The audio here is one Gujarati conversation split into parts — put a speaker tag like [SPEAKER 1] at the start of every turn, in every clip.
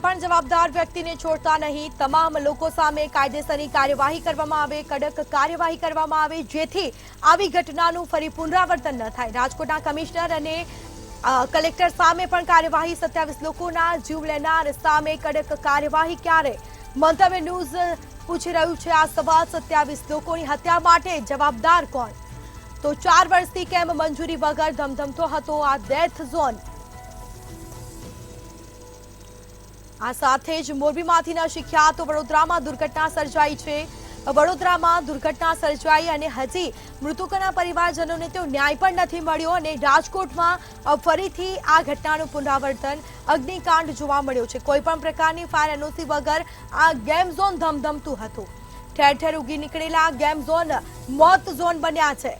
[SPEAKER 1] પણ જવાબદાર વ્યક્તિને છોડતા નહીં. તમામ લોકો સામે કાયદેસરની કાર્યવાહી કરવામાં આવે, કડક કાર્યવાહી કરવામાં આવે, જેથી આવી ઘટનાનું ફરી પુનરાવર્તન ન થાય. રાજકોટના કમિશનર અને કલેક્ટર સામે પણ કાર્યવાહી. 27 લોકોના જીવ લેનાર સામે કડક કાર્યવાહી ક્યારે? મંતવ્ય ન્યૂઝ પૂછી રહ્યું છે આ સવાલ. 27 લોકોની હત્યા માટે જવાબદાર કોણ? તો 4 વર્ષથી કેમ મંજૂરી વગર ધમધમતો હતો આ ડેથ ઝોન? આ સાથે જ મોરબીમાંથી ન શીખ્યા તો વડોદરામાં દુર્ઘટના સર્જાઈ છે. વડોદરામાં દુર્ઘટના સર્જાઈ અને હજી મૃતકોના પરિવારજનોને તો ન્યાય પણ નથી મળ્યો. અને રાજકોટમાં ફરીથી આ ઘટનાનું પુનરાવર્તન, અગ્નિકાંડ જોવા મળ્યો છે. કોઈ પણ પ્રકારની ફાયર એનઓસી વગર આ ગેમ ઝોન ધમધમતું હતું. ઠેર ઠેર ઉગી નીકળેલા ગેમ ઝોન મોત ઝોન બન્યા છે.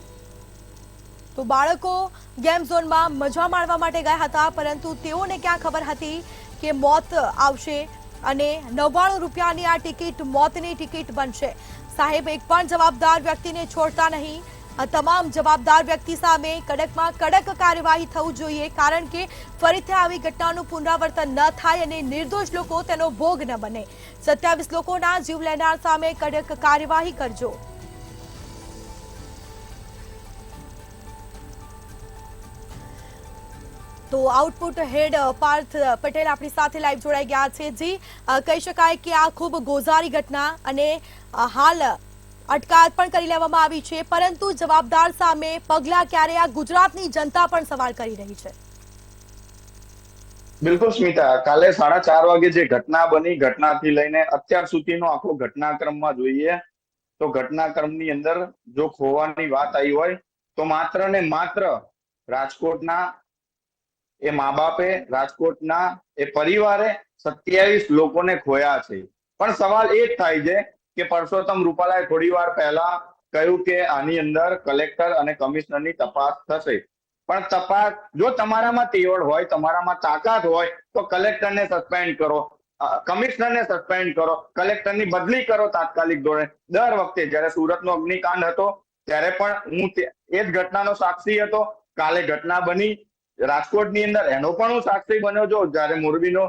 [SPEAKER 1] તો બાળકો ગેમ ઝોનમાં મજા માણવા માટે ગયા હતા, પરંતુ તેઓને ક્યાં ખબર હતી કે મોત આવશે અને 99 રૂપિયાની આ ટિકિટ મોતની ટિકિટ બનશે. સાહેબ, એક પણ જવાબદાર વ્યક્તિને છોડતા નહીં. તમામ જવાબદાર વ્યક્તિ સામે કડકમાં કડક કાર્યવાહી થવું જોઈએ, કારણ કે ફરીથી આવી ઘટનાનું પુનરાવર્તન ન થાય અને નિર્દોષ લોકો તેનો ભોગ ન બને. 27 લોકોના જીવ લેનાર સામે કડક કાર્યવાહી કરજો. તો આઉટપુટ હેડ પાર્થ પટેલ આપણી સાથે લાઈવ જોડાઈ ગયા છે. જી, કહી શકાય કે આ ખૂબ ગોઝારી ઘટના અને હાલ અટકાયત પણ કરી લેવામાં આવી છે, પરંતુ જવાબદાર સામે પગલાં ક્યારે? આ ગુજરાતની જનતા પણ સવાલ કરી રહી છે.
[SPEAKER 2] બિલકુલ સ્મિતા, કાલે 4:30 વાગે જે ઘટના બની, ઘટનાથી લઈને અત્યાર સુધીનો આખો ઘટનાક્રમમાં જોઈએ તો ઘટનાક્રમની અંદર જો ખોવાની વાત આવી હોય તો માત્ર ને માત્ર રાજકોટના એ મા બાપે, રાજકોટના એ પરિવારે 27 લોકોને ખોયા છે. પણ સવાલ એ જ થાય છે કે પરસોત્તમ રૂપાલાએ થોડી વાર પહેલા કહ્યું કે આની અંદર કલેક્ટર અને કમિશનરની તપાસ થશે. પણ તપાસ, જો તમારામાં તેવડ હોય, તમારામાં તાકાત હોય તો કલેક્ટરને સસ્પેન્ડ કરો, કમિશનરને સસ્પેન્ડ કરો, કલેક્ટરની બદલી કરો તાત્કાલિક ધોરણે. દર વખતે જ્યારે સુરતનો અગ્નિકાંડ હતો ત્યારે પણ હું એ જ ઘટનાનો સાક્ષી હતો. કાલે ઘટના બની રાજકોટની અંદર, એનો પણ હું સાક્ષી બન્યો છું. જયારે મોરબીનો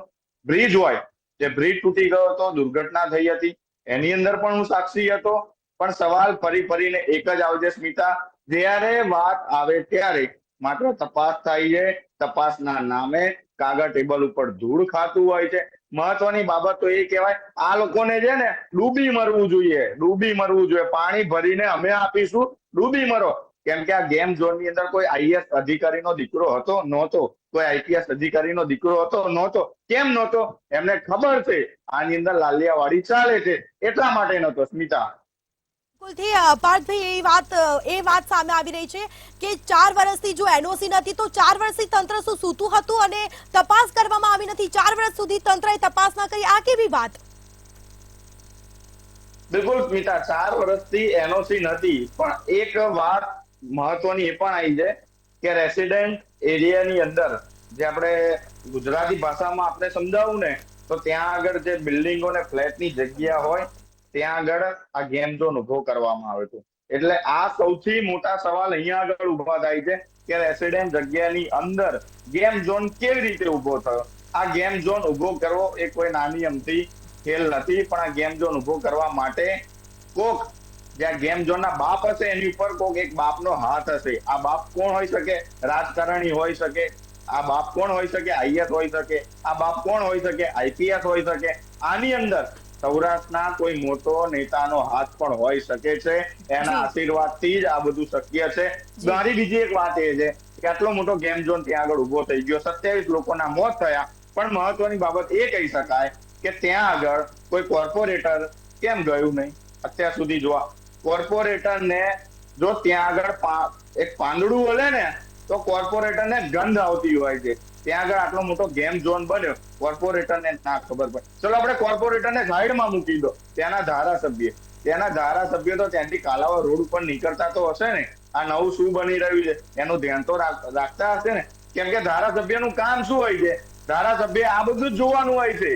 [SPEAKER 2] બ્રિજ હોય, જે બ્રિજ તૂટી ગયો હતો, દુર્ઘટના થઈ હતી, એની અંદર પણ હું સાક્ષી હતો. પણ સવાલ ફરી ફરીને એક જ આવશે સ્મિતા, જ્યારે વાત આવે ત્યારે માત્ર તપાસ થાય છે. તપાસના નામે કાગળ ટેબલ ઉપર ધૂળ ખાતું હોય છે. મહત્વની બાબત તો એ કહેવાય, આ લોકોને છે ને ડૂબી મરવું જોઈએ, ડૂબી મરવું જોઈએ. પાણી ભરીને અમે આપીશું, ડૂબી મરો. કેમ કે આ ગેમ ઝોન ની અંદર કોઈ આઈએએસ અધિકારીનો દીકરો હતો? નહોતો. કોઈ આઈપીએસ અધિકારીનો દીકરો હતો? નહોતો. કેમ નહોતો? એમને ખબર છે આની અંદર લાલિયાવાડી ચાલે છે, એટલા માટે નહોતો સ્મિતા.
[SPEAKER 1] પાર્થભાઈ, એ વાત સામે આવી રહી છે કે 4 વર્ષથી જો એનઓસી નથી તો 4 વર્ષથી તંત્ર શું સૂતું હતું અને તપાસ કરવામાં આવી નથી? 4 વર્ષ સુધી તંત્રએ તપાસ ના કરી, આ કેવી વાત?
[SPEAKER 2] બિલકુલ સ્મિતા, 4 વર્ષથી એનઓસી નથી, પણ એક વાત મહત્વની એ પણ આવી છે કે રેસિડેન્ટ એરિયાની અંદર, જે આપણે ગુજરાતી ભાષામાં આપણે સમજાવું ને તો ત્યાં આગળ જે બિલ્ડિંગો ને ફ્લેટની જગ્યા હોય ત્યાં આગળ આ ગેમ ઝોન ઉભો કરવામાં આવે છે. એટલે આ સૌથી મોટા સવાલ અહીંયા આગળ ઉભા થાય છે કે રેસિડેન્ટ જગ્યાની અંદર ગેમ ઝોન કેવી રીતે ઉભો થયો? આ ગેમ ઝોન ઉભો કરવો એ કોઈ નાની અમથી ખેલ નથી, પણ આ ગેમ ઝોન ઉભો કરવા માટે કોક, જ્યાં ગેમ ઝોનના બાપ હશે એની ઉપર કોક એક બાપનો હાથ હશે. આ બાપ કોણ હોઈ શકે? રાજકારણી હોઈ શકે. આ બાપ કોણ હોઈ શકે? આઈએસ હોઈ શકે. આ બાપ કોણ હોઈ શકે? આઈપીએસ હોઈ શકે. આની અંદર સૌરાષ્ટ્રના કોઈ મોટો નેતાનો હાથ પણ હોઈ શકે છે. એના આશીર્વાદથી જ આ બધું શક્ય છે. મારી બીજી એક વાત એ છે કે આટલો મોટો ગેમ ઝોન ત્યાં આગળ ઉભો થઈ ગયો, 27 લોકોના મોત થયા, પણ મહત્વની બાબત એ કહી શકાય કે ત્યાં આગળ કોઈ કોર્પોરેટર કેમ ગયું નહીં અત્યાર સુધી? જોવા કોર્પોરેટરને જો ત્યાં આગળ એક પાંદડું હલે ને તો કોર્પોરેટરને ગંધ આવતી હોય છે. ત્યાં આગળ આટલો મોટો ગેમ ઝોન બન્યો, કોર્પોરેટરને ના ખબર પડે. ચલો આપણે કોર્પોરેટરને સાઈડમાં મૂકી દો. ત્યાંના ધારાસભ્ય તો ત્યાંથી કાલાવા રોડ ઉપર નીકળતા તો હશે ને? આ નવું શું બની રહ્યું છે એનું ધ્યાન તો રાખતા હશે ને? કેમ કે ધારાસભ્યનું કામ શું હોય છે? ધારાસભ્ય આ બધું જ જોવાનું હોય છે.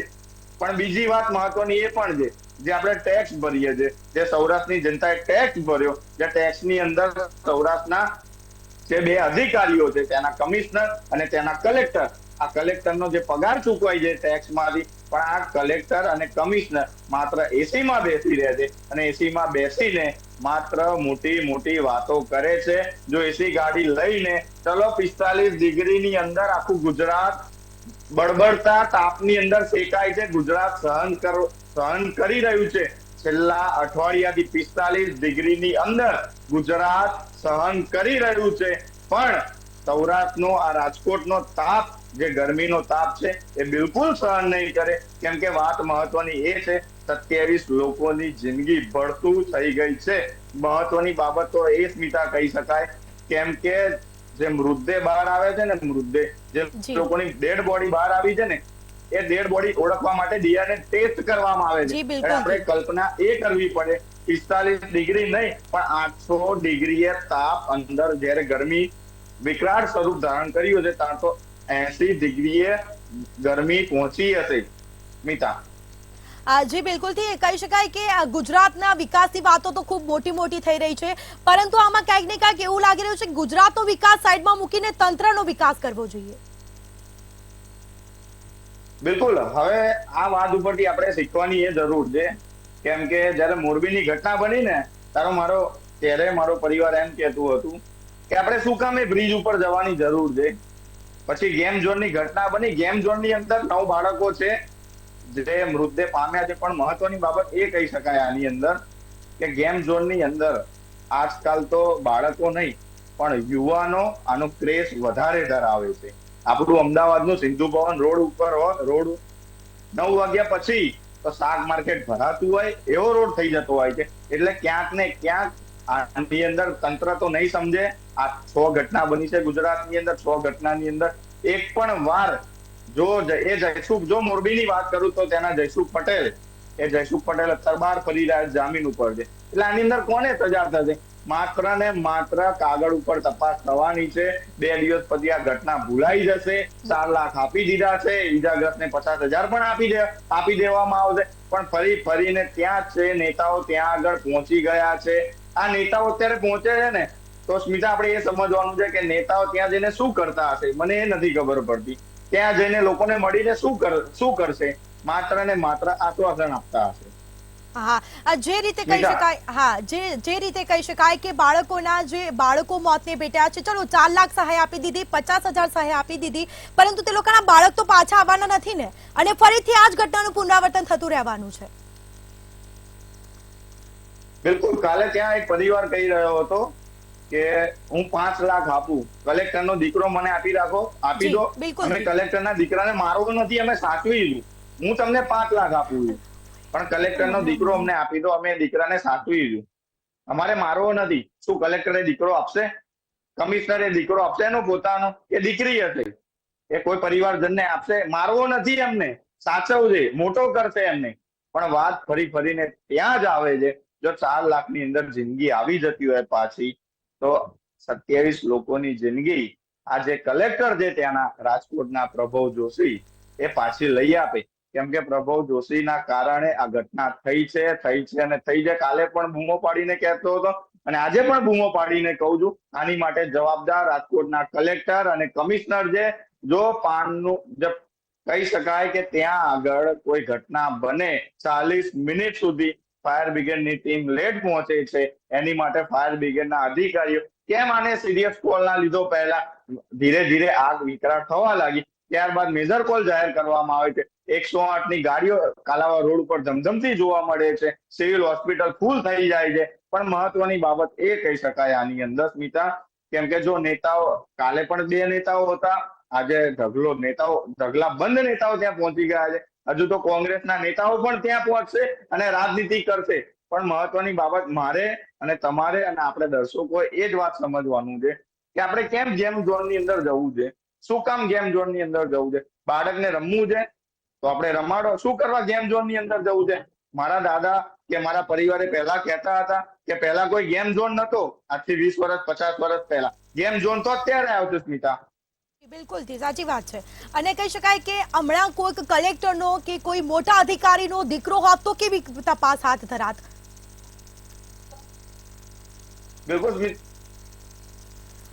[SPEAKER 2] પણ બીજી વાત મહત્વની એ પણ છે, જે આપણે ટેક્સ ભરીએ છીએ, જે સૌરાષ્ટ્રની જનતાએ ટેક્સ ભર્યો, જે ટેક્સની અંદર સૌરાષ્ટ્રના જે 2 અધિકારીઓ છે, તેના કમિશનર અને તેના કલેક્ટર, આ કલેક્ટરનો જે પગાર ચૂકવાય છે ટેક્સમાંથી પણ આ કલેક્ટર અને કમિશનર માત્ર એસી માં બેસી રહે છે અને એસી માં બેસીને માત્ર મોટી મોટી વાતો કરે છે. જો એસી ગાડી લઈને ચલો 45 ડિગ્રીની અંદર આખું ગુજરાત બળબડતા તાપની અંદર શેકાય છે, ગુજરાત સહન કરી રહ્યું છે. છેલ્લા અઠવાડિયાથી 45 ડિગ્રીની અંદર ગુજરાત સહન કરી રહ્યું છે, પણ સૌરાષ્ટ્રનો આ રાજકોટનો તાપ જે ગરમીનો તાપ છે એ બિલકુલ સહન નહીં કરે. કેમ કે વાત મહત્વની એ છે 27 લોકોની જિંદગી ભળતું થઈ ગઈ છે. મહત્વની બાબત તો એ સ્મિતા કહી શકાય, કેમ કે જે મૃતદેહ બહાર આવે છે ને, મૃતદેહ જે લોકોની ડેડ બોડી બહાર આવી છે ને, એ ડેડ બોડી ઓળખવા માટે ડીએનએ ટેસ્ટ કરવામાં આવે છે. આપણે કલ્પના એ કરવી પડે 45 ડિગ્રી નહીં પણ 800 ડિગ્રીએ તાપ અંદર જ્યારે ગરમી વિકરાળ સ્વરૂપ ધારણ કર્યું છે ત્યાં તો 80 ડિગ્રીએ ગરમી પહોંચી હશે. મિતા
[SPEAKER 1] જી બિલકુલથી કહી શકાય કે ગુજરાતના વિકાસની વાતો તો ખૂબ મોટી મોટી થઈ રહી છે, પરંતુ આમાં ક્યાંક ને ક્યાંક એવું લાગી રહ્યું છે કે ગુજરાતનો વિકાસ સાઈડમાં મૂકીને તંત્રનો વિકાસ કરવો જોઈએ.
[SPEAKER 2] બિલકુલ, હવે આ વાત ઉપરથી આપણે શીખવાની એ જરૂર છે, કેમ કે જયારે મોરબીની ઘટના બની ને ત્યારે મારો પરિવાર એમ કહેતું હતું કે આપણે શું કામ એ બ્રિજ ઉપર જવાની જરૂર છે. પછી ગેમ ઝોનની ઘટના બની, ગેમ ઝોનની અંદર 9 બાળકો છે જે મૃતદેહ પામ્યા છે. પણ મહત્વની બાબત એ કહી શકાય આની અંદર કે ગેમ ઝોનની અંદર આજકાલ તો બાળકો નહીં પણ યુવાનો આનો ક્રેઝ વધારે ધરાવે છે. આપણું અમદાવાદનું સિંધુ ભવન રોડ ઉપર રોડ 9 વાગ્યા પછી તો શાક માર્કેટ ભરાતું હોય એવો રોડ થઈ જતો હોય છે. એટલે ક્યાંક ને ક્યાંક આની અંદર તંત્ર તો નહીં સમજે. આ 6 ઘટના બની છે ગુજરાતની અંદર. 6 ઘટનાની અંદર એક પણ વાર જો મોરબીની વાત કરું તો તેના જયસુખ પટેલ અત્યારે બહાર ફરી રહ્યા જામીન ઉપર છે. એટલે આની અંદર કોને સજા થશે? માત્ર ને માત્ર કાગળ ઉપર તપાસ થવાની છે. 2 દિવસ પછી આ ઘટના ભૂલાઈ જશે. 4 લાખ આપી દીધા છે, ઈજાગ્રસ્તને 50,000 પણ આપી દેવામાં આવશે. પણ ફરીને ત્યાં જ છે, નેતાઓ ત્યાં આગળ પહોંચી ગયા છે. આ નેતાઓ અત્યારે પહોંચે છે ને તો સ્મિતા આપણે એ સમજવાનું છે કે નેતાઓ ત્યાં જઈને શું કરતા હશે, મને એ નથી ખબર પડતી. ત્યાં જઈને લોકોને મળીને શું કરશે? માત્ર ને માત્ર આશ્વાસન આપતા હશે.
[SPEAKER 1] જે રીતે કહી શકાય કે બાળકો મોતને ભેટ્યા છે, ચલો 4 લાખ સહાય આપી દીધી, 50,000 સહાય આપી દીધી, પરંતુ તે લોકોના બાળક તો પાછા આવવાના નથી ને, અને ફરીથી આ જ ઘટનાનું પુનરાવર્તન થતું રહેવાનું છે.
[SPEAKER 2] બિલકુલ, કાલે ત્યાં એક પરિવાર કહી રહ્યો હતો કે હું 5 લાખ આપું, કલેક્ટરનો દીકરો મને આપી દો. અમે કલેક્ટરના દીકરાને મારવો નથી, અમે સાચવીશું. હું તમને 5 લાખ આપું છું, પણ કલેક્ટરનો દીકરો અમને આપી દો, અમે દીકરાને સાચવીશું. અમારે મારવો નથી. શું કલેક્ટરે દીકરો આપશે? કમિશનરે દીકરો આપશે એનો પોતાનો? એ દીકરી હશે, એ કોઈ પરિવારજનને આપશે? મારવો નથી, એમને સાચવશે, મોટો કરશે એમને. પણ વાત ફરીને ત્યાં જ આવે છે. જો 4 લાખની અંદર જિંદગી આવી જતી હોય પાછી, તો 27 લોકોની જિંદગી આ જે કલેક્ટર છે ત્યાંના રાજકોટના પ્રભવ જોશી એ પાછી લઈ આપે. કેમ કે પ્રભવ જોશીના કારણે આ ઘટના થઈ છે. કાલે પણ બૂમો પાડીને કહેતો હતો અને આજે પણ બૂમો પાડીને કહું છું, આની માટે જવાબદાર રાજકોટના કલેક્ટર અને કમિશનર છે. જો પાનનું કહી શકાય કે ત્યાં આગળ કોઈ ઘટના બને 40 મિનિટ સુધી ફાયર બ્રિગેડની ટીમ લેટ પહોંચે છે, એની માટે ફાયર બ્રિગેડના અધિકારીઓ કેમ આને સિરિયસ કોલ ના લીધો? પહેલા ધીરે આગ વિકરાળ થવા લાગી, ત્યારબાદ મેજર કોલ જાહેર કરવામાં આવે છે. 108ની ગાડીઓ કાલાવા રોડ ઉપર ધમધમતી જોવા મળે છે. સિવિલ હોસ્પિટલ ફૂલ થઈ જાય છે. પણ મહત્વની બાબત એ કહી શકાય આની અંદર સ્મિતા, કેમ કે જો નેતાઓ, કાલે પણ 2 નેતાઓ હતા, આજે ઢગલા બંધ નેતાઓ ત્યાં પહોંચી ગયા છે. હજુ તો કોંગ્રેસના નેતાઓ પણ ત્યાં પહોંચશે અને રાજનીતિ કરશે. પણ મહત્વની બાબત મારે અને તમારે અને આપણે દર્શકોએ એ જ વાત સમજવાનું છે કે આપણે કેમ ગેમ ઝોનની અંદર જવું છે, શું કામ ગેમ ઝોનની અંદર જવું છે? બાળકને રમવું છે તો આપણે રમાડો. શું કરવા ગેમ ઝોનની અંદર જવું છે? મારા દાદા કે મારા પરિવારે પહેલા કહેતા હતા કે પહેલા કોઈ ગેમ ઝોન નતો. આજથી 20 વર્ષ 50 વર્ષ પહેલા ગેમ ઝોન તો અત્યારે આવ્યો છે સ્મિતા.
[SPEAKER 1] બિલકુલ સાચી વાત છે. અને કહી શકાય કે હમણાં કોઈક કલેક્ટરનો કે કોઈ મોટા અધિકારીનો દીકરો હોત તો કેવી તપાસ હાથ ધરાત?
[SPEAKER 2] બિલકુલ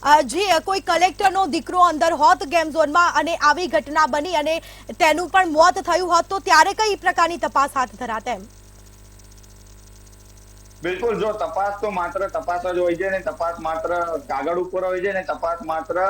[SPEAKER 1] જી કોઈ કલેક્ટરનો દીકરો અંદર હોત ગેમ ઝોનમાં અને આવી ઘટના બની અને તેનું પણ મોત થયું હોત તો ત્યારે કઈ પ્રકારની તપાસ હાથ ધરાત એમ?
[SPEAKER 2] બિલકુલ, જો તપાસ તો માત્ર તપાસ જ હોય છે ને તપાસ માત્ર કાગળ ઉપર હોય છે ને તપાસ માત્ર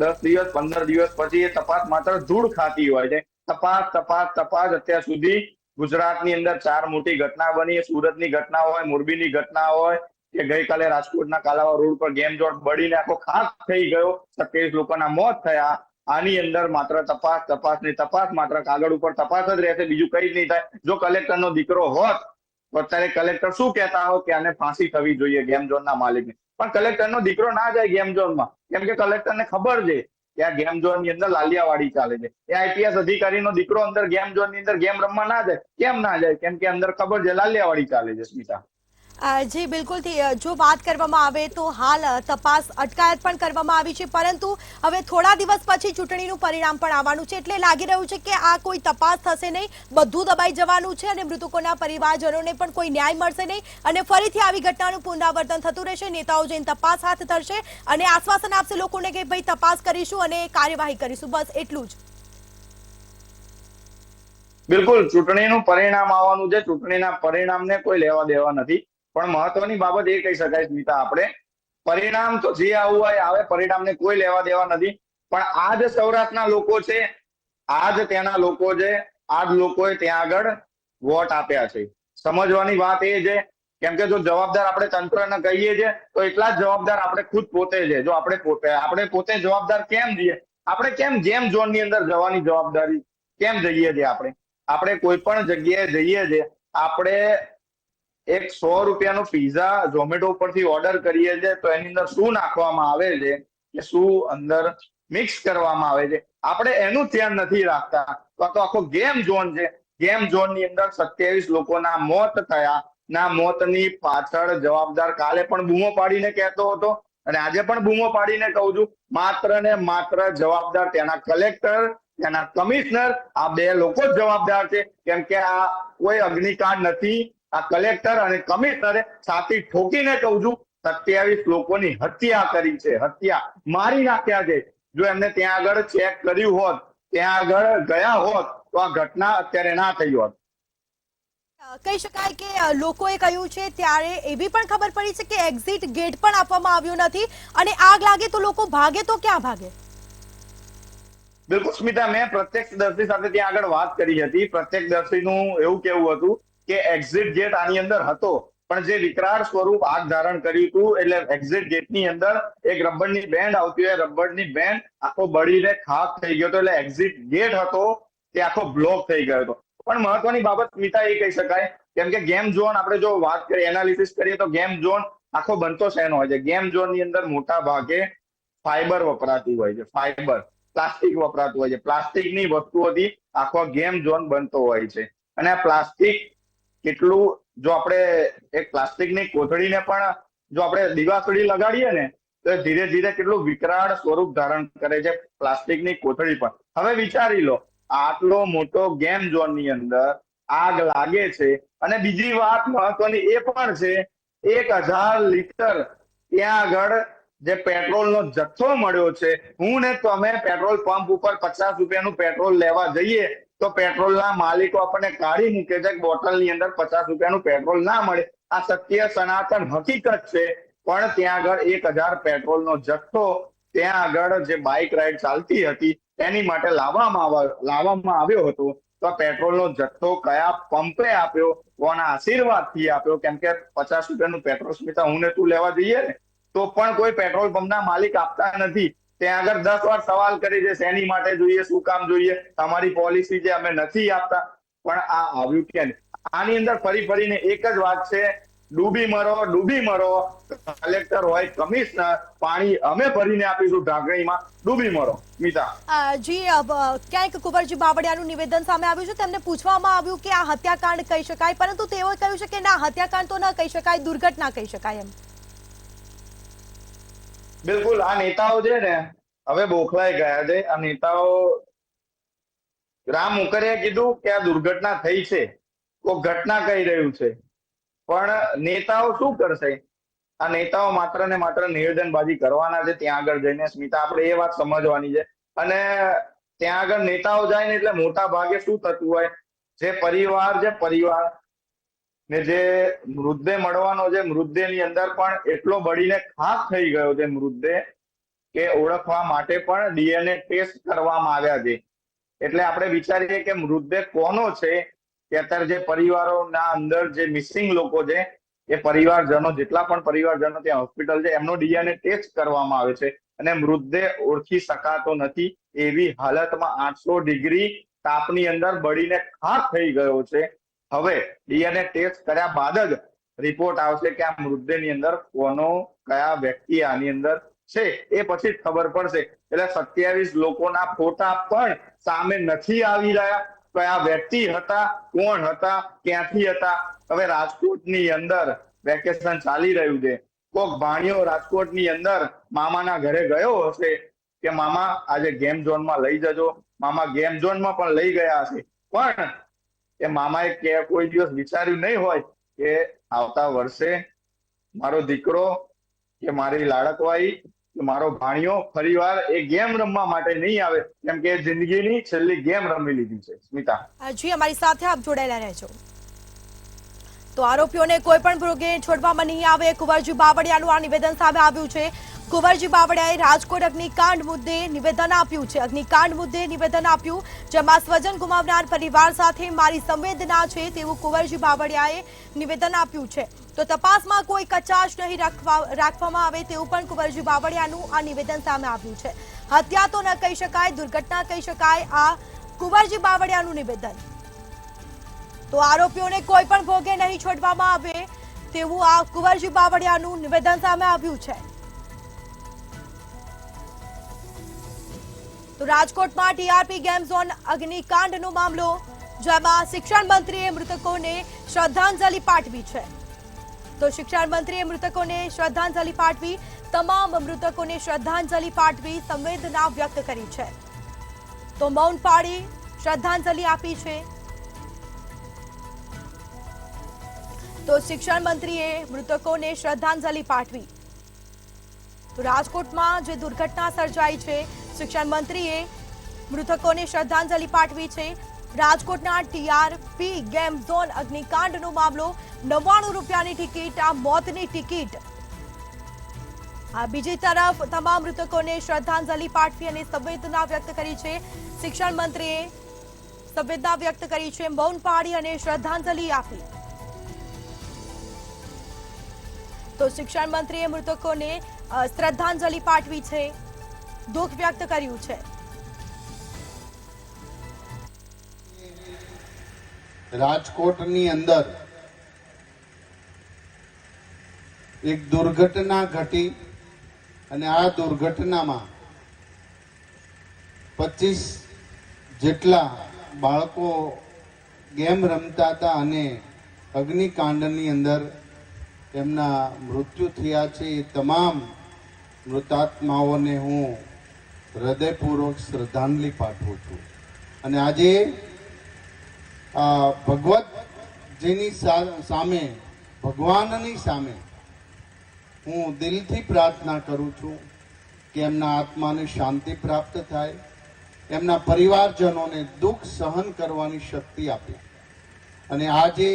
[SPEAKER 2] 10 દિવસ 15 દિવસ પછી એ તપાસ માત્ર ધૂળ ખાતી હોય છે. તપાસ તપાસ તપાસ અત્યાર સુધી ગુજરાતની અંદર 4 મોટી ઘટના બની. સુરતની ઘટના હોય, મોરબીની ઘટના હોય કે ગઈકાલે રાજકોટના કાલાવા રોડ પર ગેમ ઝોન બળીને આખો ખાક થઈ ગયો, 27 લોકોના મોત થયા. આની અંદર માત્ર તપાસ તપાસ ની તપાસ, માત્ર કાગળ ઉપર તપાસ જ રહેશે, બીજું કઈ જ નહીં થાય. જો કલેક્ટરનો દીકરો હોત તો અત્યારે કલેક્ટર શું કહેતા હોય કે આને ફાંસી થવી જોઈએ ગેમ ઝોનના માલિકને. પણ કલેક્ટરનો દીકરો ના જાય ગેમ ઝોનમાં, કેમ કે કલેક્ટરને ખબર છે કે આ ગેમ ઝોનની અંદર લાલિયાવાડી ચાલે છે. એ આઈપીએસ અધિકારીનો દીકરો અંદર ગેમ ઝોનની અંદર ગેમ રમવા ના જાય. કેમ ના જાય? કેમ કે અંદર ખબર છે લાલિયાવાડી ચાલે છે. સ્મિતા,
[SPEAKER 1] જી બિલકુલથી જો વાત કરવામાં આવે તો હાલ તપાસ અટકાયત પણ કરવામાં આવી છે, પરંતુ હવે થોડા દિવસ પછી ચૂંટણીનું પરિણામ પણ આવવાનું છે, એટલે લાગી રહ્યું છે કે આ કોઈ તપાસ થશે નહીં, બધું દબાઈ જવાનું છે અને મૃતકોના પરિવારજનોને પણ કોઈ ન્યાય મળશે નહીં અને ફરીથી આવી ઘટનાનું પુનરાવર્તન થતું રહેશે. નેતાઓ જઈને તપાસ હાથ ધરશે અને આશ્વાસન આપશે લોકોને કે ભાઈ તપાસ કરીશું અને કાર્યવાહી કરીશું, બસ એટલું જ.
[SPEAKER 2] બિલકુલ, ચૂંટણીનું પરિણામ આવવાનું છે. ચૂંટણીના પરિણામને કોઈ લેવા દેવા નથી. પણ મહત્વની બાબત એ કહી શકાય સ્મિતા, આપણે પરિણામ તો જે આવવું હોય આવે, પરિણામને કોઈ લેવા દેવા નથી. પણ આ જ સૌરાષ્ટ્રના લોકો છે, આ જ ત્યાંના લોકો છે, આ જ લોકોએ ત્યાં આગળ વોટ આપ્યા છે. સમજવાની વાત એ છે, કેમ કે જો જવાબદાર આપણે તંત્રને કહીએ છીએ તો એટલા જ જવાબદાર આપણે ખુદ પોતે છે. જો આપણે પોતે જવાબદાર કેમ છીએ? આપણે કેમ ગેમ ઝોનની અંદર જવાની જવાબદારી કેમ જઈએ છીએ? આપણે કોઈ પણ જગ્યાએ જઈએ છીએ, આપણે એક 100 રૂપિયાનો પિઝા ઝોમેટો ઉપરથી ઓર્ડર કરીએ છીએ તો એની અંદર શું નાખવામાં આવે છે કે શું અંદર મિક્સ કરવામાં આવે છે, આપણે એનું ધ્યાન નથી રાખતા. તો આખો ગેમ ઝોન છે, ગેમ ઝોનની અંદર 27 લોકોના મોત થયા. ના મોતની પાછળ જવાબદાર કાલે પણ બૂમો પાડીને કહેતો હતો અને આજે પણ બૂમો પાડીને કહું છું, માત્ર ને માત્ર જવાબદાર ત્યાંના કલેક્ટર, ત્યાંના કમિશનર, આ 2 લોકો જ જવાબદાર છે. કેમ કે આ કોઈ અગ્નિકાંડ નથી. આ કલેક્ટર અને કમિશનરે છાતી ઠોકીને કહું છું 27 લોકોની હત્યા કરી છે. હત્યા, મારી નાખ્યા છે. જો એમને ત્યાં આગળ ચેક કર્યું હોત, ત્યાં આગળ ગયા હોત તો આ ઘટના અત્યારે ના થઈ હોત.
[SPEAKER 1] કહી શકાય કે લોકોએ કહ્યું છે ત્યારે એવી પણ ખબર પડી છે કે એક્ઝિટ ગેટ પણ આપવામાં આવ્યો નથી અને આગ લાગે તો લોકો ભાગે તો ક્યાં ભાગે?
[SPEAKER 2] બિલકુલ સ્મિતા, મેં પ્રત્યક્ષદર્શી સાથે ત્યાં આગળ વાત કરી હતી. પ્રત્યક્ષદર્શીનું એવું કેવું હતું કે એક્ઝિટ ગેટ આની અંદર હતો, પણ જે વિકરાળ સ્વરૂપ આગ ધારણ કર્યું હતું, એટલે એક્ઝિટ ગેટની અંદર એક રબરની બેન્ડ આવતી હોય, રબરની બેન્ડ આખો બળીને ખાક થઈ ગયો હતો. એટલે એક્ઝિટ ગેટ હતો તે આખો બ્લોક થઈ ગયો હતો. પણ મહત્વની બાબત સ્મિતા એ કહી શકાય, કેમ કે ગેમ ઝોન આપણે જો વાત કરીએ, એનાલિસિસ કરીએ તો ગેમ ઝોન આખો બનતો શેનો હોય છે? ગેમ ઝોનની અંદર મોટા ભાગે ફાઈબર વપરાતી હોય છે, ફાઈબર, પ્લાસ્ટિક વપરાતું હોય છે. પ્લાસ્ટિકની વસ્તુઓથી આખો ગેમ ઝોન બનતો હોય છે. અને આ પ્લાસ્ટિક કેટલું, જો આપણે એક પ્લાસ્ટિકની કોથળીને પણ જો આપણે દિવાસળી લગાડીએ ને તો ધીરે ધીરે કેટલું વિકરાળ સ્વરૂપ ધારણ કરે છે પ્લાસ્ટિકની કોથળી પણ. હવે વિચારી લો, આટલો મોટો ગેમ ઝોનની અંદર આગ લાગે છે અને બીજી વાત મહત્વની એ પણ છે, 1000 લીટર ત્યાં આગળ જે પેટ્રોલનો જથ્થો મળ્યો છે. હું ને તમે પેટ્રોલ પંપ ઉપર 50 રૂપિયાનું પેટ્રોલ લેવા જઈએ તો પેટ્રોલના માલિકો આપણને કાઢી મૂકે છે કે બોટલની અંદર 50 રૂપિયાનું પેટ્રોલ ના મળે. આ સત્ય સનાતન હકીકત છે. પણ ત્યાં આગળ 1000 પેટ્રોલનો જથ્થો ત્યાં આગળ જે બાઇક રાઇડ ચાલતી હતી એની માટે લાવવામાં આવ્યો હતો. તો પેટ્રોલનો જથ્થો કયા પંપે આપ્યો, કોના આશીર્વાદથી આપ્યો? કેમ કે 50 રૂપિયાનું પેટ્રોલ સ્મિતા હું ને તું લેવા જઈએ ને તો પણ કોઈ પેટ્રોલ પંપના માલિક આપતા નથી. ત્યાં આગળ 10 વાર સવાલ કરી છે, શેની માટે જોઈએ, શું કામ જોઈએ, તમારી પોલિસી છે, અમે નથી આપતા. પણ આ આવ્યું ક્યાં? આની અંદર ફરી ફરીને એક જ વાત છે, ડૂબી મરો, ડૂબી મરો. કલેક્ટર હોય, કમિશનર, પાણી અમે ભરીને આપીશું ઢાંકણીમાં, ડૂબી મરો. સ્મિતા,
[SPEAKER 1] જી ક્યાંક કુંવરજી બાવળિયાનું નિવેદન સામે આવ્યું છે, તેમને પૂછવામાં આવ્યું કે આ હત્યાકાંડ કહી શકાય, પરંતુ તેઓએ કહ્યું છે કે ના, હત્યાકાંડ તો ન કહી શકાય, દુર્ઘટના કહી શકાય એમ.
[SPEAKER 2] બિલકુલ, આ નેતાઓ છે ને હવે બોખલાઈ ગયા છે. આ નેતાઓ, રામ મુકરિયાએ કીધું કે આ દુર્ઘટના થઈ છે, કોઈ ઘટના કહી રહ્યું છે, પણ નેતાઓ શું કરશે? આ નેતાઓ માત્ર ને માત્ર નિવેદનબાજી કરવાના છે ત્યાં આગળ જઈને. સ્મિતા, આપણે એ વાત સમજવાની છે. અને ત્યાં આગળ નેતાઓ જાય ને એટલે મોટા ભાગે શું થતું હોય, જે પરિવાર ને જે મૃતદેહ મળવાનો છે, મૃતદેહની અંદર પણ એટલો બળીને ખાખ થઈ ગયો છે મૃતદેહ, કે ઓળખવા માટે પણ ડીએનએ ટેસ્ટ કરવામાં આવ્યા છે. એટલે આપણે વિચારીએ કે મૃતદેહ કોનો છે, કે અત્યારે જે પરિવારોના અંદર જે મિસિંગ લોકો છે એ પરિવારજનો, જેટલા પણ પરિવારજનો ત્યાં હોસ્પિટલ છે, એમનો ડીએનએ ટેસ્ટ કરવામાં આવે છે અને મૃતદેહ ઓળખી શકાતો નથી. એવી હાલતમાં 800 ડિગ્રી તાપની અંદર બળીને ખાખ થઈ ગયો છે. હવે ડીએનએ ટેસ્ટ કર્યા બાદ જ રિપોર્ટ આવશે કે આ મૃતદેહની અંદર કયા વ્યક્તિ આની અંદર છે, એ પછી જ ખબર પડશે. એટલે 27 લોકોના ફોટા પણ સામે નથી આવી રહ્યા. કયા વ્યક્તિ હતા, કોણ હતા, ક્યાંથી હતા. હવે રાજકોટની અંદર વેકેશન ચાલી રહ્યું છે. કોક ભાણિયો રાજકોટની અંદર મામાના ઘરે ગયો હશે કે મામા આજે ગેમ ઝોનમાં લઈ જજો. મામા ગેમ ઝોનમાં પણ લઈ ગયા હશે, પણ એ મામાએ કોઈ દિવસ વિચાર્યું નહીં હોય કે આવતા વર્ષે મારો દીકરો કે મારી લાડકવાઈ કે મારો ભાણિયો ફરીવાર એ ગેમ રમવા માટે નહીં આવે, કેમ કે જિંદગીની છેલ્લી ગેમ રમી લીધી છે. સ્મિતા
[SPEAKER 1] જી, અમારી સાથે આપ જોડાયેલા રહેજો. તો આરોપીઓને કોઈ પણ ભોગે છોડવામાં નહીં આવે, કુંવરજી બાવળિયાનું આ નિવેદન સામે આવ્યું છે. કુંવરજી બાવળિયાએ રાજકોટ અગ્નિકાંડ મુદ્દે નિવેદન આપ્યું છે. અગ્નિકાંડ મુદ્દે નિવેદન આપ્યું, જેમાં સ્વજન ગુમાવનાર પરિવાર સાથે મારી સંવેદના છે તેવું કુંવરજી બાવળિયાએ નિવેદન આપ્યું છે. તો તપાસમાં કોઈ કચાશ નહીં રાખવામાં આવે તેવું પણ કુંવરજી બાવળિયાનું આ નિવેદન સામે આવ્યું છે. હત્યા તો ન કહી શકાય, દુર્ઘટના કહી શકાય આ કુંવરજી બાવળિયાનું નિવેદન. તો આરોપીઓને કોઈ પણ ભોગે નહીં છોડવામાં આવે તેવું આ કુંવરજી બાવળિયાનું નિવેદન સામે આવ્યું છે. તો રાજકોટમાં ટીઆરપી ગેમ ઝોન અગ્નિકાંડનો મામલો, જેમાં શિક્ષણ મંત્રીએ મૃતકોને શ્રદ્ધાંજલિ પાઠવી છે. તો શિક્ષણ મંત્રીએ મૃતકોને શ્રદ્ધાંજલિ પાઠવી, તમામ મૃતકોને શ્રદ્ધાંજલિ પાઠવી સંવેદના વ્યક્ત કરી છે. તો મૌન પાળી શ્રદ્ધાંજલિ આપી છે. તો શિક્ષણ મંત્રીએ મૃતકોને શ્રદ્ધાંજલિ પાઠવી. તો રાજકોટમાં જે દુર્ઘટના સર્જાઈ છે, શિક્ષણ મંત્રીએ મૃતકોને શ્રદ્ધાંજલિ પાઠવી છે. રાજકોટના ટીઆરપી ગેમ ઝોન અગ્નિકાંડનો મામલો, 99 રૂપિયાની ટિકિટ, આ મોતની ટિકિટ. આ બીજી તરફ તમામ મૃતકોને શ્રદ્ધાંજલિ પાઠવી અને સંવેદના વ્યક્ત કરી છે. શિક્ષણ મંત્રીએ સંવેદના વ્યક્ત કરી છે, મૌન પાળી અને શ્રદ્ધાંજલિ આપી. તો શિક્ષણ મંત્રીએ મૃતકોને શ્રદ્ધાંજલિ પાઠવી છે, દુઃખ વ્યક્ત કર્યું છે.
[SPEAKER 3] રાજકોટની અંદર એક દુર્ઘટના ઘટી અને આ દુર્ઘટનામાં 25 જેટલા બાળકો ગેમ રમતા હતા અને અગ્નિકાંડની અંદર એમના મૃત્યુ થયા છે. એ તમામ મૃતાત્માઓને હું હૃદયપૂર્વક શ્રદ્ધાંજલિ પાઠવું છું. અને આજે ભગવતજીની સામે, ભગવાનની સામે હું દિલથી પ્રાર્થના કરું છું કે એમના આત્માને શાંતિ પ્રાપ્ત થાય, એમના પરિવારજનોને દુઃખ સહન કરવાની શક્તિ આપે. અને આજે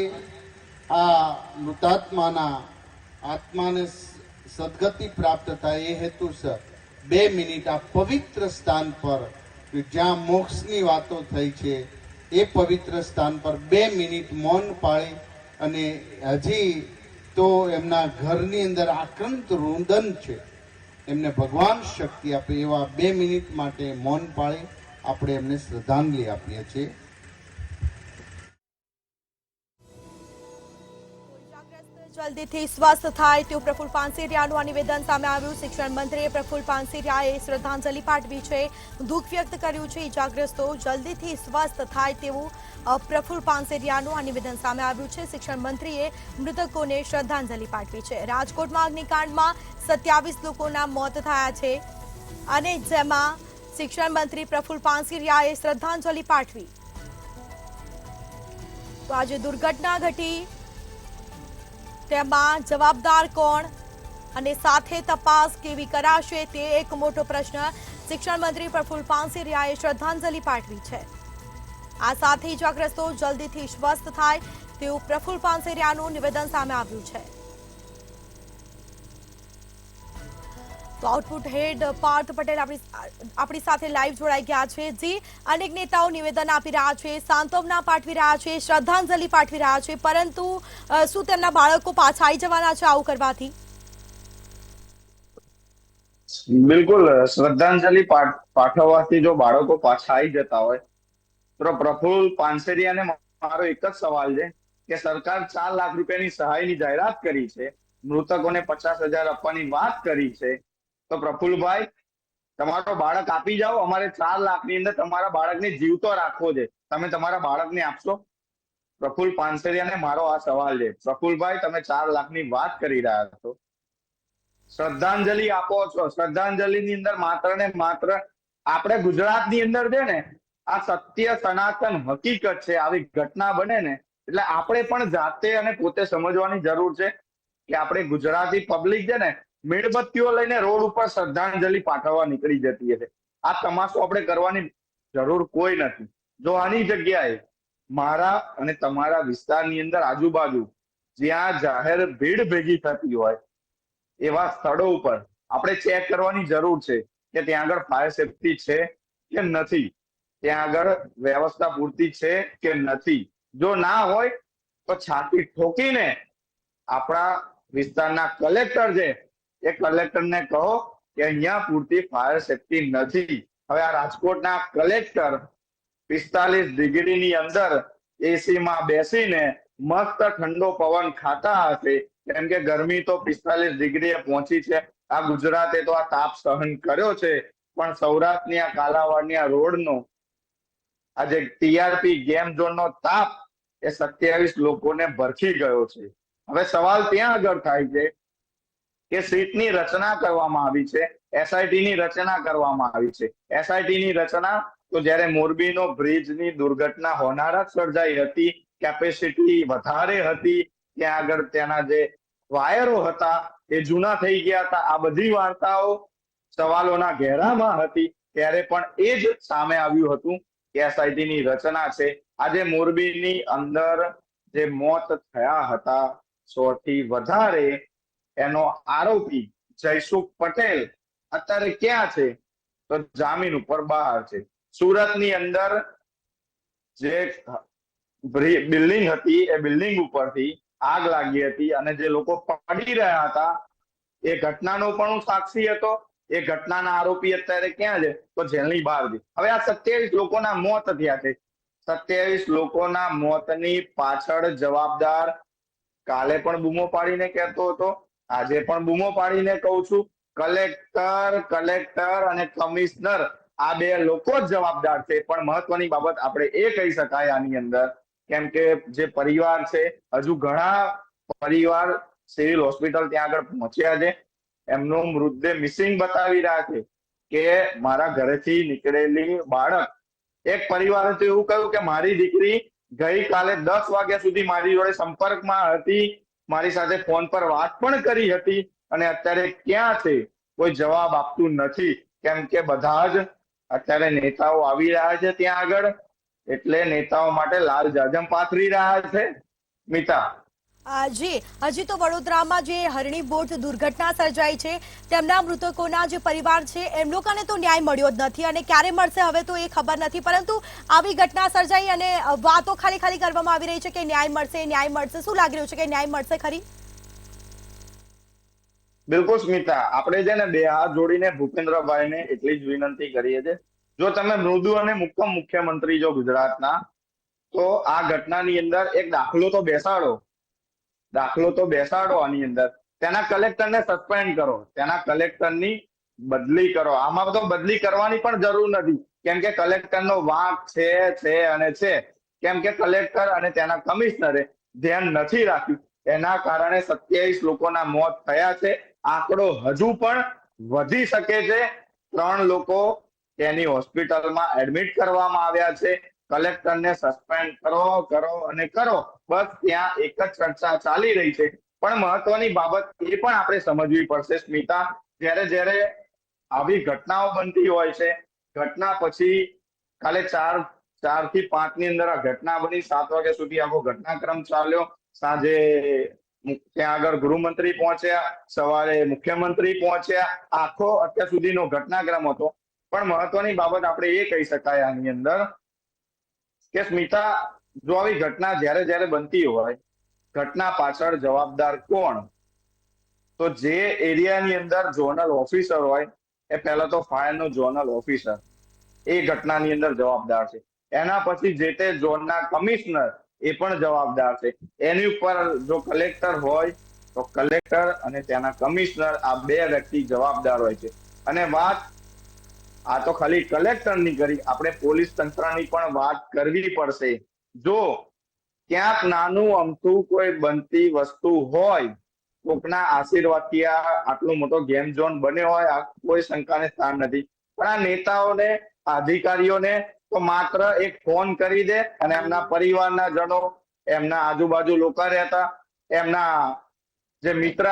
[SPEAKER 3] આ મૃતાત્માના આત્માને સદગતિ પ્રાપ્ત થાય એ હેતુસર 2 મિનિટ આ પવિત્ર સ્થાન પર, જ્યાં મોક્ષની વાતો થઈ છે, એ પવિત્ર સ્થાન પર 2 મિનિટ મૌન પાળી અને હજી તો એમના ઘરની અંદર આક્રંત રુદન છે, એમને ભગવાન શક્તિ આપે એવા 2 મિનિટ માટે મૌન પાળી આપણે એમને શ્રદ્ધાંજલિ આપીએ છીએ.
[SPEAKER 1] જલ્દીથી સ્વસ્થ થાય તેવું પ્રફુલ પાનસેરિયાનું આ નિવેદન સામે આવ્યું. શિક્ષણ મંત્રીએ પ્રફુલ પાનસેરિયાએ શ્રદ્ધાંજલિ પાઠવી છે, દુઃખ વ્યક્ત કર્યું છે. ઇજાગ્રસ્તો જલ્દીથી સ્વસ્થ થાય તેવું પ્રફુલ પાનસેરિયાનું આ નિવેદન સામે આવ્યું છે. શિક્ષણ મંત્રીએ મૃતકોને શ્રદ્ધાંજલિ પાઠવી છે. રાજકોટમાં અગ્નિકાંડમાં 27 લોકોના મોત થયા છે અને જેમાં શિક્ષણ મંત્રી પ્રફુલ પાનસેરિયાએ શ્રદ્ધાંજલિ પાઠવી. તો આજે દુર્ઘટના ઘટી, તેમાં જવાબદાર કોણ, અને સાથે તપાસ કેવી કરાશે તે એક મોટો પ્રશ્ન શિક્ષણ મંત્રી પ્રફુલ્લ પાનસેરિયાએ શ્રદ્ધાંજલિ પાઠવી છે। આ સાથે ઇજાગ્રસ્તો જલ્દીથી સ્વસ્થ થાય તેવું પ્રફુલ્લ પાનસેરિયાનું નિવેદન સામે આવ્યું છે। તો આઉટપુટ હેડ પાર્થ પટેલ આપણી સાથે લાઈવ જોડાઈ ગયા છે। જી, અનેક નેતાઓ નિવેદન આપી રહ્યા છે, સાંત્વના પાઠવી રહ્યા છે, શ્રદ્ધાંજલિ પાઠવી રહ્યા છે, પરંતુ શું તેમના બાળકો પાછા આવી જવાના છે આવું કરવાથી?
[SPEAKER 2] બિલકુલ, શ્રદ્ધાંજલિ પાઠવવાથી જો બાળકો પાછા આવી જતા હોય તો પ્રફુલ્લ પાનસેરિયાને મારો એક જ સવાલ છે કે સરકાર 4 લાખ રૂપિયાની સહાયની જાહેરાત કરી છે, મૃતકોને 50,000 આપવાની વાત કરી છે, તો પ્રફુલ્લભાઈ તમારો બાળક આપી જાઓ। અમારે 4 લાખની અંદર તમારા બાળકને જીવતો રાખવો છે, તમે તમારા બાળકને આપશો? પ્રફુલ્લ પાનસેરિયાને મારો આ સવાલ છે। પ્રફુલ્લભાઈ, તમે 4 લાખની વાત કરી રહ્યા છો, શ્રદ્ધાંજલિ આપો છો, શ્રદ્ધાંજલિની અંદર માત્ર ને માત્ર આપણે ગુજરાતની અંદર છે ને આ સત્ય સનાતન હકીકત છે, આવી ઘટના બને ને એટલે આપણે પણ જાતે અને પોતે સમજવાની જરૂર છે કે આપણે ગુજરાતી પબ્લિક છે ને મીણબત્તીઓ લઈને રોડ ઉપર શ્રદ્ધાંજલિ પાઠવવા નીકળી જતી છે। આ તમાશો આપણે કરવાની જરૂર કોઈ નથી। જો આની જગ્યાએ મારા અને તમારા વિસ્તારની અંદર આજુબાજુ જ્યાં જાહેર ભીડ ભેગી થતી હોય એવા સ્થળો ઉપર આપણે ચેક કરવાની જરૂર છે કે ત્યાં આગળ ફાયર સેફટી છે કે નથી, ત્યાં આગળ વ્યવસ્થા પૂરતી છે કે નથી। જો ના હોય તો છાતી ઠોકીને આપણા વિસ્તારના કલેક્ટર છે એ કલેક્ટરને કહો કે અહીંયા પૂરતી ફાયર સેફટી નથી। હવે આ રાજકોટના કલેક્ટર 45 ડિગ્રીની અંદર એસીમાં બેસીને મસ્ત ઠંડો પવન ખાતા હશે, કેમ કે ગરમી તો 45 ડિગ્રીએ પહોંચી છે। આ ગુજરાતે તો આ તાપ સહન કર્યો છે, પણ સૌરાષ્ટ્રની આ કાલાવાડની આ રોડનો આજે ટીઆરપી ગેમ ઝોનનો તાપ એ 27 લોકોને ભરખી ગયો છે। હવે સવાલ ત્યાં આગળ થાય છે કે સીટની રચના કરવામાં આવી છે, એસઆઈટીની રચના કરવામાં આવી છે। એસઆઈટીની રચના તો જ્યારે મોરબીનો બ્રિજની દુર્ઘટના હોનારત સર્જાઈ હતી, કેપેસિટી વધારે હતી, ત્યાં આગળ તેના જે વાયરો હતા એ જૂના થઈ ગયા હતા, આ બધી વાર્તાઓ સવાલોના ઘેરામાં હતી, ત્યારે પણ એ જ સામે આવ્યું હતું કે એસઆઈટીની રચના છે। આજે મોરબીની અંદર જે મોત થયા હતા 100 થી વધારે, એનો આરોપી જયસુખ પટેલ અત્યારે ક્યાં છે? તો જામીન ઉપર બહાર છે। સુરતની અંદર જે બિલ્ડિંગ હતી એ બિલ્ડિંગ ઉપરથી આગ લાગી હતી અને જે લોકો પડી રહ્યા હતા એ ઘટનાનો પણ હું સાક્ષી હતો। એ ઘટનાના આરોપી અત્યારે ક્યાં છે? તો જેલની બહાર છે। હવે આ 27 લોકોના મોત થયા છે, 27 લોકોના મોતની પાછળ જવાબદાર કાલે પણ બૂમો પાડીને કહેતો હતો, આજે પણ બૂમો પાડીને કહું છું, કલેક્ટર અને કમિશનર આ બે લોકો જ જવાબદાર છે। પણ મહત્વની બાબત આપણે એ કહી શકાય આની અંદર, કેમ કે જે પરિવાર છે, હજુ ઘણા પરિવાર સિવિલ હોસ્પિટલ ત્યાં આગળ પહોંચ્યા છે, એમનો મૃતદેહ મિસિંગ બતાવી રહ્યા છે કે મારા ઘરેથી નીકળેલી બાળક, એક પરિવારે તો એવું કહ્યું કે મારી દીકરી ગઈકાલે 10 વાગ્યા સુધી મારી જોડે સંપર્કમાં હતી, મારી સાથે ફોન પર વાત પણ કરી હતી, અને અત્યારે ક્યાં છે? કોઈ જવાબ આપતું નથી, કેમ કે બધા જ અત્યારે નેતાઓ આવી રહ્યા છે ત્યાં આગળ, એટલે નેતાઓ માટે લાલ જાજમ પાથરી રહ્યા છે। મિતા,
[SPEAKER 1] જી, હજી તો વડોદરામાં જે હરણી બોટ દુર્ઘટના સર્જાઈ છે તેમના મૃતકોના જે પરિવાર છે એમ લોકોને તો ન્યાય મળ્યો જ નથી અને ક્યારે મળશે હવે તો એ ખબર નથી, પરંતુ આવી ઘટના સર્જાઈ અને વાતો ખાલી કરવામાં આવી રહી છે કે ન્યાય મળશે। શું લાગી રહ્યું છે કે ન્યાય મળશે ખરી?
[SPEAKER 2] બિલકુલ સ્મિતા, આપણે છે ને બે હાથ જોડીને ભૂપેન્દ્રભાઈને એટલી જ વિનંતી કરીએ છીએ, જો તમે મૃદુ અને મુક્કમ મુખ્યમંત્રી જો ગુજરાતના, તો આ ઘટનાની અંદર એક દાખલો તો બેસાડો આની અંદર, તેના કલેક્ટરને સસ્પેન્ડ કરો, તેના કલેક્ટરની બદલી કરો। આમાં તો બદલી કરવાની પણ જરૂર નથી, કેમ કે કલેક્ટરનો વાંક છે અને છે, કેમ કે કલેક્ટર અને તેના કમિશનરે ધ્યાન નથી રાખ્યું, એના કારણે 27 લોકોના મોત થયા છે। આંકડો હજુ પણ વધી શકે છે। 3 લોકો તેની હોસ્પિટલમાં એડમિટ કરવામાં આવ્યા છે। કલેક્ટરને સસ્પેન્ડ કરો, બસ ત્યાં એક જ ચર્ચા ચાલી રહી છે, પણ મહત્વની બાબત એ પણ આપણે સમજવી પડશે સ્મિતા, જ્યારે આવી ઘટનાઓ બનતી હોય છે, ઘટના પછી કાલે 4 થી 5 ની અંદર આ ઘટના બની, 7 વાગ્યા સુધી આખો ઘટનાક્રમ ચાલ્યો, સાંજે ત્યાં આગળ ગૃહમંત્રી પહોંચ્યા, સવારે મુખ્યમંત્રી પહોંચ્યા, આખો અત્યાર સુધીનો ઘટનાક્રમ હતો. પણ મહત્વની બાબત આપણે એ કહી શકાય આની અંદર કે સ્મિતા, જો આવી ઘટના જ્યારે બનતી હોય, ઘટના પાછળ જવાબદાર કોણ? તો જે એરિયાની અંદર ઝોનલ ઓફિસર હોય એ પહેલા તો ફાયરનો ઝોનલ ઓફિસર એ ઘટનાની અંદર જવાબદાર છે. એના પછી જે તે ઝોનના કમિશનર એ પણ જવાબદાર છે. એની ઉપર જો કલેક્ટર હોય તો કલેક્ટર અને તેના કમિશનર, આ 2 વ્યક્તિ જવાબદાર હોય છે. અને વાત આ તો ખાલી કલેક્ટરની કરી, આપણે પોલીસ તંત્રની પણ વાત કરવી પડશે. જો ક્યાંક નાનું અમથું કોઈ બનતી વસ્તુ હોય, કોકના આશીર્વાદથી આટલો મોટો ગેમ ઝોન બન્યો હોય, આ કોઈ શંકાને સ્થાન નથી. પણ આ નેતાઓને, અધિકારીઓને તો માત્ર એક ફોન કરી દે અને એમના પરિવારના જનો, એમના આજુબાજુ લોકો રહેતા, એમના જે મિત્ર,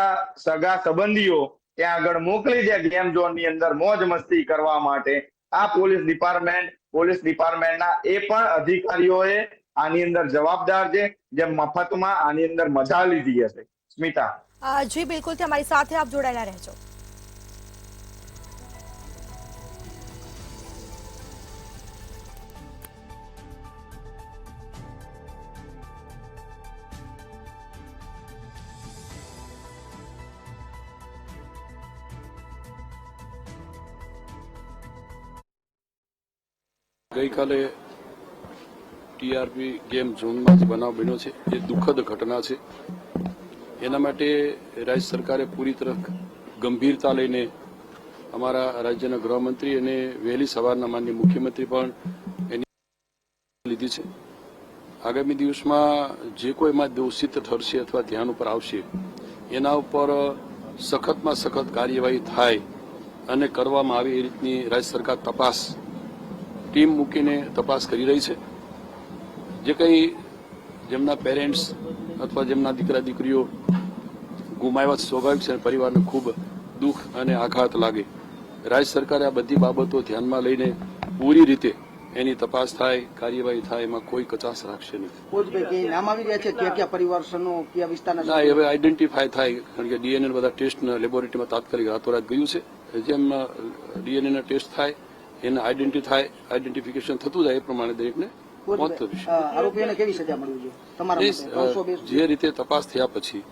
[SPEAKER 2] સગા સંબંધીઓ ત્યાં આગળ મોકલી દે ગેમ ઝોન ની અંદર મોજ મસ્તી કરવા માટે. આ પોલીસ ડિપાર્ટમેન્ટના એ પણ અધિકારીઓએ આની અંદર જવાબદાર છે, જે મફતમાં આની અંદર મજા લીધી હશે. સ્મિતા.
[SPEAKER 1] જી બિલકુલ, અમારી સાથે આપ જોડાયેલા રહેજો.
[SPEAKER 4] ગઈકાલે ટીઆરપી ગેમ ઝોનમાંથી બનાવ બન્યો છે, એ દુઃખદ ઘટના છે. એના માટે રાજ્ય સરકારે પૂરી તરફ ગંભીરતા લઈને અમારા રાજ્યના ગૃહમંત્રી અને વહેલી સવારના માનનીય મુખ્યમંત્રી પણ એની લીધી છે. આગામી દિવસમાં જે કોઈમાં દોષિત ઠરશે અથવા ધ્યાન ઉપર આવશે એના ઉપર સખતમાં સખત કાર્યવાહી થાય અને કરવામાં આવે એ રીતની રાજ્ય સરકાર તપાસ ટીમ મૂકીને તપાસ કરી રહી છે. જે કંઈ જેમના પેરેન્ટ્સ અથવા જેમના દીકરા દીકરીઓ ગુમાવ્યા સ્વાભાવિક છે, પરિવારને ખૂબ દુઃખ અને આઘાત લાગે. રાજ્ય સરકારે આ બધી બાબતો ધ્યાનમાં લઈને પૂરી રીતે એની તપાસ થાય, કાર્યવાહી થાય, એમાં કોઈ કચાશ રાખશે નહીં.
[SPEAKER 5] નામ આવી રહ્યા છે કયા કયા પરિવારનો, કયા વિસ્તારના?
[SPEAKER 4] ના, હવે આઈડેન્ટિફાય થાય, કારણ કે ડીએનએ બધા ટેસ્ટ લેબોરેટરીમાં તાત્કાલિક રાતોરાત ગયું છે. જેમ ડીએનએના ટેસ્ટ થાય, એને આઈડેન્ટિફિકેશન થતું જાય એ પ્રમાણે દરેકને મોત થશે.
[SPEAKER 5] આરોપીઓને કેવી સજા મળવી જોઈએ?
[SPEAKER 4] જે રીતે તપાસ થયા પછી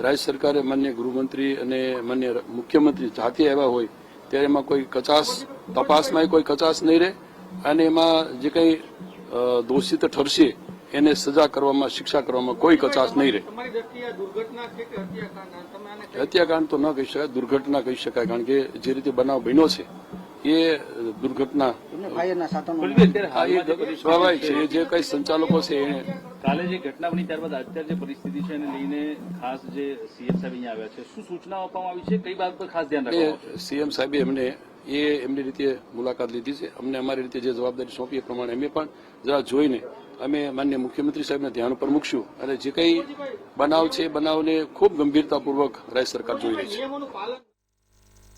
[SPEAKER 4] રાજ્ય સરકારે માન્ય ગૃહમંત્રી અને માન્ય મુખ્યમંત્રી જાતે આવ્યા હોય ત્યારે એમાં કોઈ કચાશ, તપાસમાં કોઈ કચાશ નહીં રહે અને એમાં જે કંઈ દોષિત ઠરશે એને સજા કરવામાં, શિક્ષા કરવામાં કોઈ કચાશ નહીં રહે. હત્યાકાંડ તો ન કહી શકાય, દુર્ઘટના કહી શકાય, કારણ કે જે રીતે બનાવ બન્યો છે એ દુર્ઘટના સ્વાભાવિક છે. જે કઈ સંચાલકો છે
[SPEAKER 6] કાલે જે ઘટના બની ત્યારબાદ અત્યારે જે પરિસ્થિતિ છે એને લઈને ખાસ જે સીએમ સાહેબ અહીંયા આવ્યા છે, શું સૂચનાઓ આપવામાં આવી છે, કઈ બાબત પર ખાસ ધ્યાન રાખવામાં?
[SPEAKER 4] સીએમ સાહેબે એમની રીતે મુલાકાત લીધી છે. અમને અમારી રીતે જે જવાબદારી સોંપી એ પ્રમાણે અમે પણ જરા જોઈને અમે માન્ય મુખ્યમંત્રી સાહેબને ધ્યાન ઉપર મૂકશું અને જે કંઈ બનાવ છે એ બનાવને ખૂબ ગંભીરતાપૂર્વક રાજ્ય સરકાર જોઈ રહી છે.